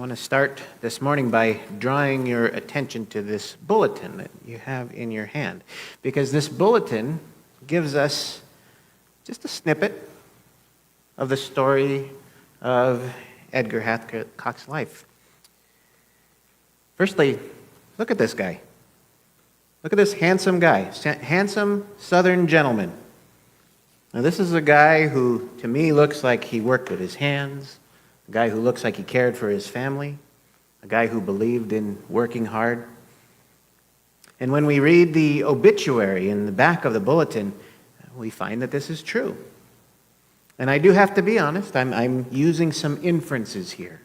want to start this morning by drawing your attention to this bulletin that you have in your hand, because this bulletin gives us just a snippet of the story of Edgar Hathcock's life. Firstly, look at this guy. Look at this handsome guy, handsome Southern gentleman. Now, this is a guy who, to me, looks like he worked with his hands, a guy who looks like he cared for his family, a guy who believed in working hard. And when we read the obituary in the back of the bulletin, we find that this is true. And I do have to be honest, I'm using some inferences here,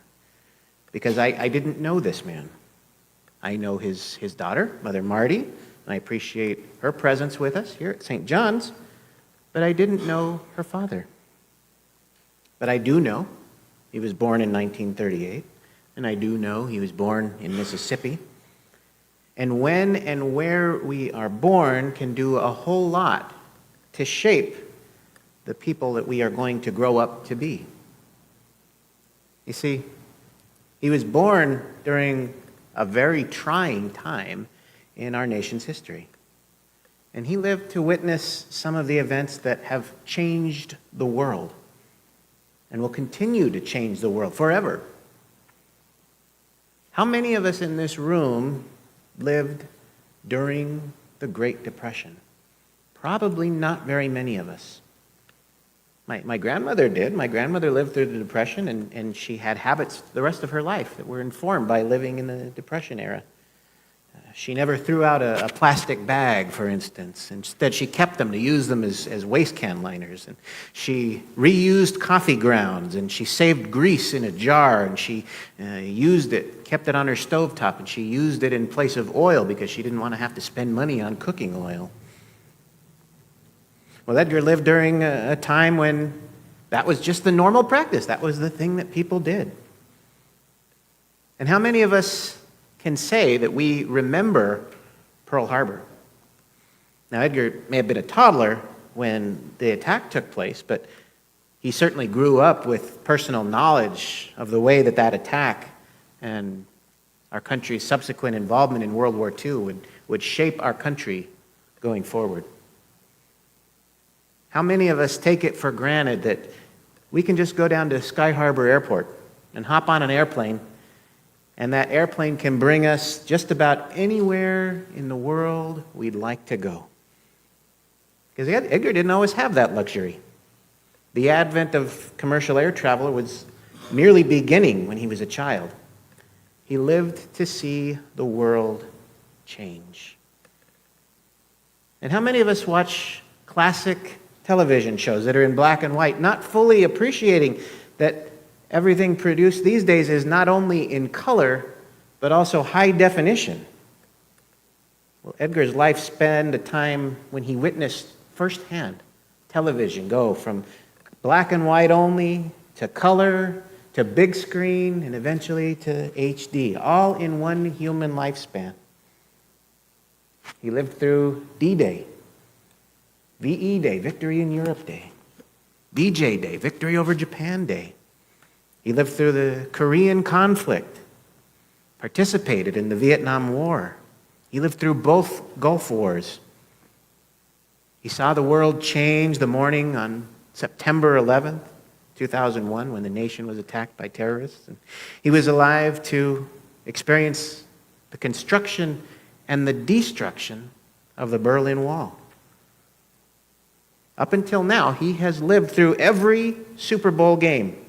because I didn't know this man. I know his daughter, Mother Marty, and I appreciate her presence with us here at St. John's, but I didn't know her father. But I do know he was born in 1938, and I do know he was born in Mississippi. And when and where we are born can do a whole lot to shape the people that we are going to grow up to be. You see, he was born during a very trying time in our nation's history. And he lived to witness some of the events that have changed the world and will continue to change the world forever. How many of us in this room lived during the Great Depression? Probably not very many of us. My grandmother did. My grandmother lived through the Depression, and she had habits the rest of her life that were informed by living in the Depression era. She never threw out a plastic bag, for instance. Instead, she kept them to use them as waste can liners. And she reused coffee grounds, and she saved grease in a jar, and she used it, kept it on her stovetop, and she used it in place of oil because she didn't want to have to spend money on cooking oil. Well, Edgar lived during a time when that was just the normal practice. That was the thing that people did. And how many of us can say that we remember Pearl Harbor? Now, Edgar may have been a toddler when the attack took place, but he certainly grew up with personal knowledge of the way that attack and our country's subsequent involvement in World War II would shape our country going forward. How many of us take it for granted that we can just go down to Sky Harbor Airport and hop on an airplane, and that airplane can bring us just about anywhere in the world we'd like to go? Because Edgar didn't always have that luxury. The advent of commercial air travel was merely beginning when he was a child. He lived to see the world change. And how many of us watch classic television shows that are in black and white, not fully appreciating that everything produced these days is not only in color, but also high definition? Well, Edgar's life spanned a time when he witnessed firsthand television go from black and white only to color to big screen and eventually to HD, all in one human lifespan. He lived through D-Day, VE Day, Victory in Europe Day, VJ Day, Victory over Japan Day. He lived through the Korean conflict, participated in the Vietnam War. He lived through both Gulf Wars. He saw the world change the morning on September 11th, 2001, when the nation was attacked by terrorists. And he was alive to experience the construction and the destruction of the Berlin Wall. Up until now, he has lived through every Super Bowl game.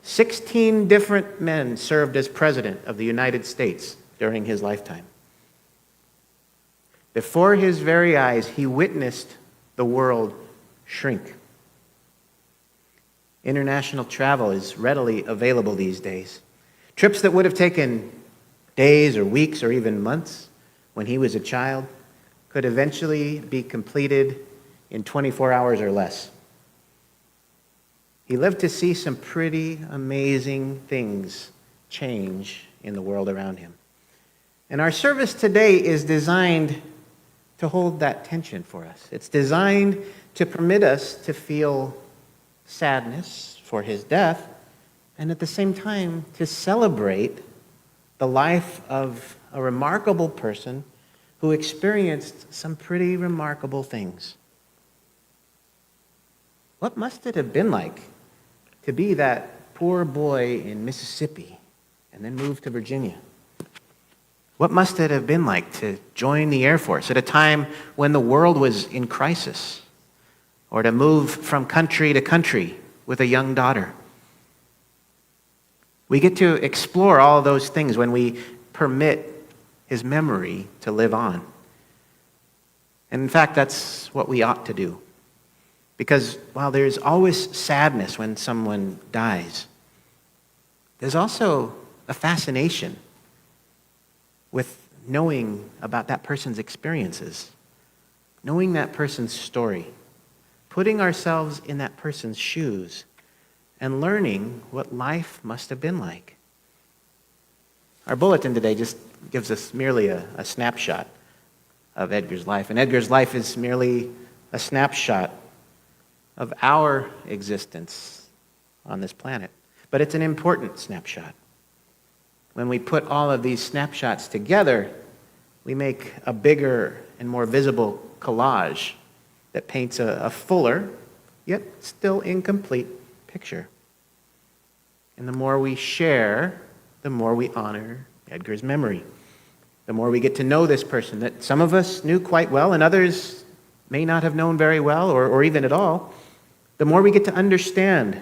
16 different men served as president of the United States during his lifetime. Before his very eyes, he witnessed the world shrink. International travel is readily available these days. Trips that would have taken days or weeks or even months when he was a child could eventually be completed in 24 hours or less. He lived to see some pretty amazing things change in the world around him. And our service today is designed to hold that tension for us. It's designed to permit us to feel sadness for his death and at the same time to celebrate the life of a remarkable person who experienced some pretty remarkable things. What must it have been like to be that poor boy in Mississippi and then move to Virginia? What must it have been like to join the Air Force at a time when the world was in crisis, or to move from country to country with a young daughter? We get to explore all of those things when we permit his memory to live on. And in fact, that's what we ought to do. Because while there's always sadness when someone dies, there's also a fascination with knowing about that person's experiences, knowing that person's story, putting ourselves in that person's shoes, and learning what life must have been like. Our bulletin today just gives us merely a snapshot of Edgar's life. And Edgar's life is merely a snapshot of our existence on this planet. But it's an important snapshot. When we put all of these snapshots together, we make a bigger and more visible collage that paints a fuller, yet still incomplete picture. And the more we share, the more we honor Edgar's memory. The more we get to know this person that some of us knew quite well and others may not have known very well or even at all, the more we get to understand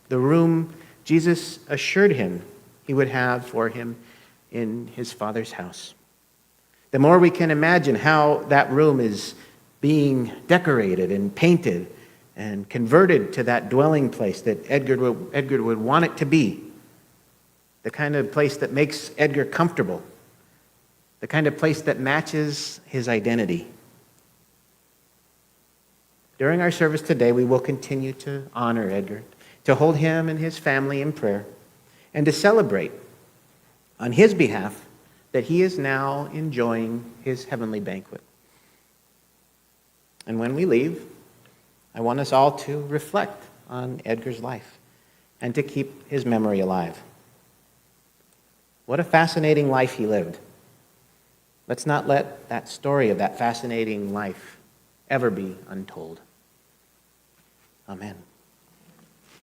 the room Jesus assured him he would have for him in his Father's house. The more we can imagine how that room is being decorated and painted and converted to that dwelling place that Edgar would want it to be. The kind of place that makes Edgar comfortable. The kind of place that matches his identity. During our service today, we will continue to honor Edgar, to hold him and his family in prayer, and to celebrate on his behalf that he is now enjoying his heavenly banquet. And when we leave, I want us all to reflect on Edgar's life and to keep his memory alive. What a fascinating life he lived. Let's not let that story of that fascinating life ever be untold. Amen.